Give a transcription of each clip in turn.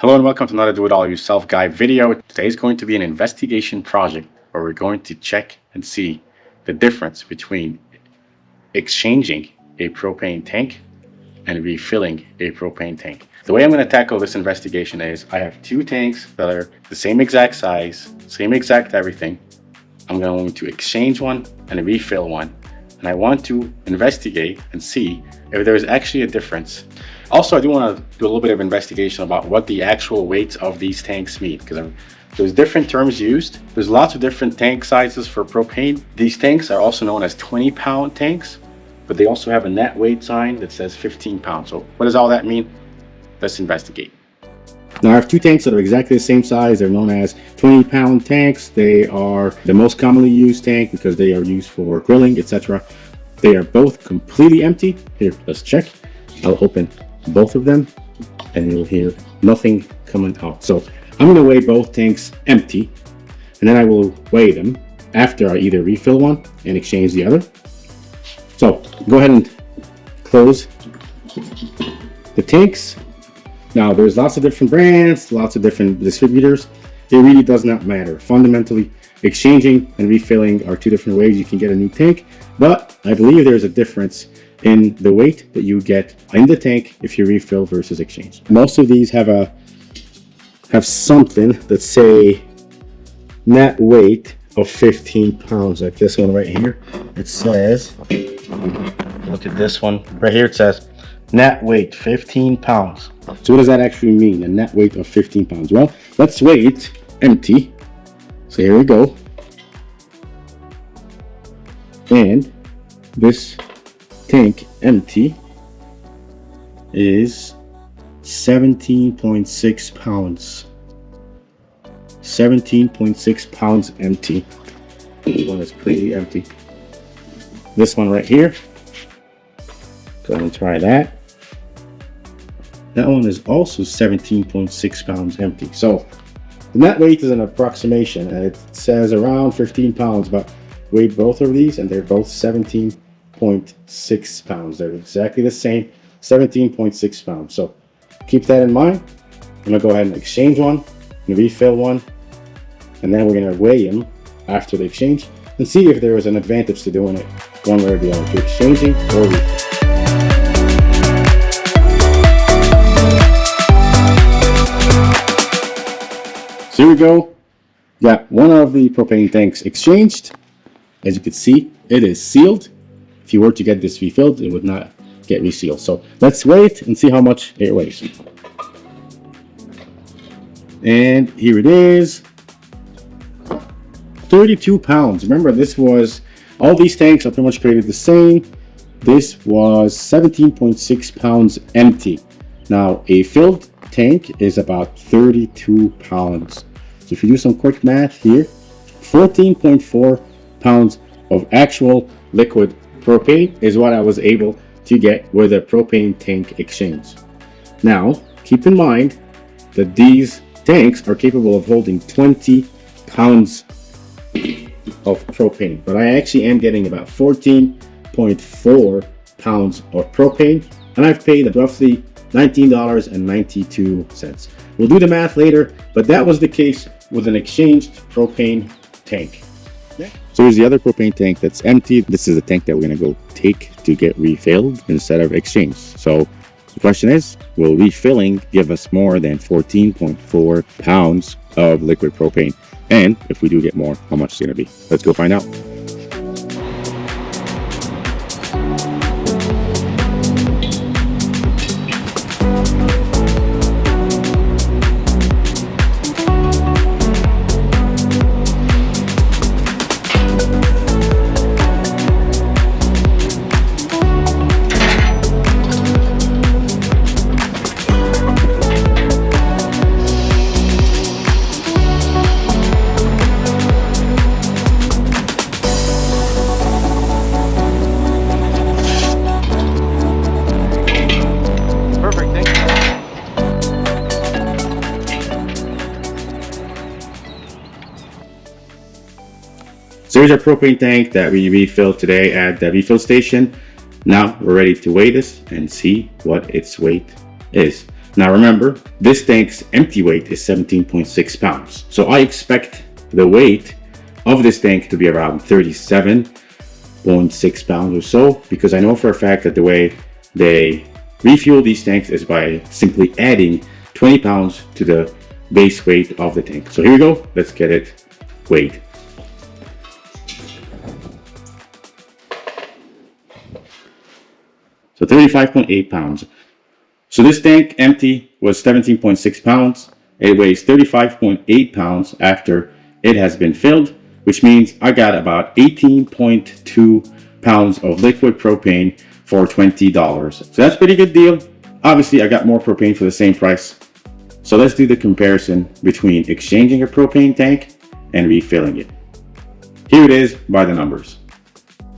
Hello and welcome to another Do It All Yourself Guide video. Today is going to be an investigation project where we're going to check and see the difference between exchanging a propane tank and refilling a propane tank. The way I'm going to tackle this investigation is I have two tanks that are the same exact size, same exact everything. I'm going to exchange one and refill one. And I want to investigate and see if there's actually a difference. Also, I do want to do a little bit of investigation about what the actual weights of these tanks mean, because there's different terms used. There's lots of different tank sizes for propane. These tanks are also known as 20-pound tanks, but they also have a net weight sign that says 15 pounds. So what does all that mean? Let's investigate. Now I have two tanks that are exactly the same size. They're known as 20-pound tanks. They are the most commonly used tank because they are used for grilling, etc. They are both completely empty. Here, let's check. I'll open both of them and you'll hear nothing coming out. So I'm going to weigh both tanks empty, and then I will weigh them after I either refill one and exchange the other. So go ahead and close the tanks. Now there's lots of different brands, lots of different distributors. It really does not matter. Fundamentally, exchanging and refilling are two different ways you can get a new tank, but I believe there's a difference in the weight that you get in the tank if you refill versus exchange. Most of these have something that say net weight of 15 pounds, like this one right here. It says, look at this one right here, it says net weight 15 pounds. So what does that actually mean, a net weight of 15 pounds? Well, let's weigh it empty. So here we go. And this tank empty is 17.6 pounds. 17.6 pounds empty. This one is pretty empty. This one right here, go ahead and try that. That one is also 17.6 pounds empty. So the net weight is an approximation, and it says around 15 pounds, but weigh both of these and they're both 17.6 pounds. They're exactly the same, 17.6 pounds. So keep that in mind. I'm gonna go ahead and exchange one and refill one, and then we're gonna weigh them after the exchange and see if there is an advantage to doing it one way or the other, to exchanging or refilling. So here we go. Got one of the propane tanks exchanged. As you can see, it is sealed. If you were to get this refilled, it would not get resealed. So let's wait and see how much it weighs. And here it is, 32 pounds. Remember, all these tanks are pretty much created the same. This was 17.6 pounds empty. Now a filled tank is about 32 pounds. So if you do some quick math here, 14.4 pounds of actual liquid propane is what I was able to get with a propane tank exchange. Now, keep in mind that these tanks are capable of holding 20 pounds of propane, but I actually am getting about 14.4 pounds of propane, and I've paid roughly $19.92. We'll do the math later, but that was the case with an exchanged propane tank. So here's the other propane tank that's empty. This is the tank that we're going to go take to get refilled instead of exchanged. So the question is, will refilling give us more than 14.4 pounds of liquid propane? And if we do get more, how much is it going to be? Let's go find out. So here's our propane tank that we refilled today at the refill station. Now we're ready to weigh this and see what its weight is. Now remember, this tank's empty weight is 17.6 pounds. So I expect the weight of this tank to be around 37.6 pounds or so, because I know for a fact that the way they refuel these tanks is by simply adding 20 pounds to the base weight of the tank. So here we go, let's get it weighed. So 35.8 pounds. So this tank empty was 17.6 pounds. It weighs 35.8 pounds after it has been filled, which means I got about 18.2 pounds of liquid propane for $20. So that's a pretty good deal. Obviously, I got more propane for the same price. So let's do the comparison between exchanging a propane tank and refilling it. Here it is by the numbers.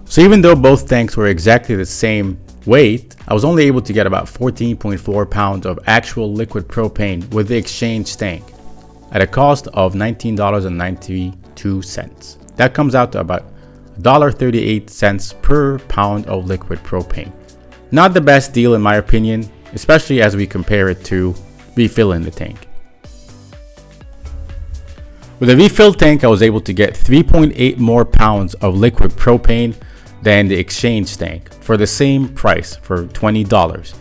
So even though both tanks were exactly the same weight, I was only able to get about 14.4 pounds of actual liquid propane with the exchange tank at a cost of $19.92. That comes out to about $1.38 per pound of liquid propane. Not the best deal in my opinion, especially as we compare it to refilling the tank. With a refill tank, I was able to get 3.8 more pounds of liquid propane than the exchange tank for the same price, for $20.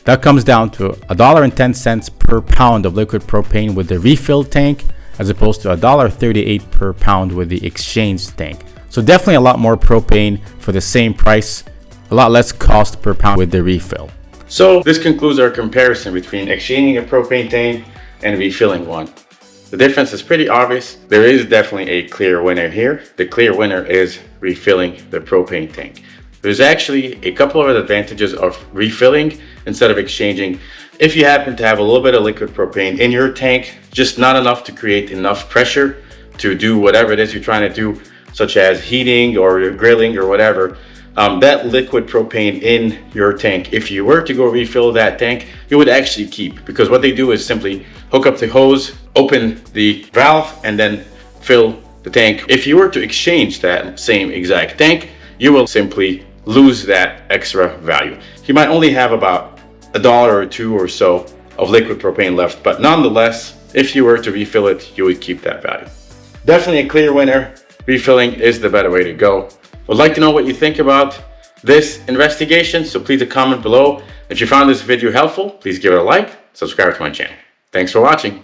That comes down to $1.10 per pound of liquid propane with the refill tank, as opposed to $1.38 per pound with the exchange tank. So definitely a lot more propane for the same price, a lot less cost per pound with the refill. So this concludes our comparison between exchanging a propane tank and refilling one. The difference is pretty obvious. There is definitely a clear winner here. The clear winner is refilling the propane tank. There's actually a couple of advantages of refilling instead of exchanging. If you happen to have a little bit of liquid propane in your tank, just not enough to create enough pressure to do whatever it is you're trying to do, such as heating or grilling or whatever, that liquid propane in your tank, if you were to go refill that tank, you would actually keep, because what they do is simply hook up the hose, open the valve, and then fill the tank. If you were to exchange that same exact tank, you will simply lose that extra value. You might only have about $1 or $2 or so of liquid propane left, but nonetheless, if you were to refill it, you would keep that value. Definitely a clear winner. Refilling is the better way to go. Would like to know what you think about this investigation, so please comment below. If you found this video helpful, please give it a like, subscribe to my channel. Thanks for watching.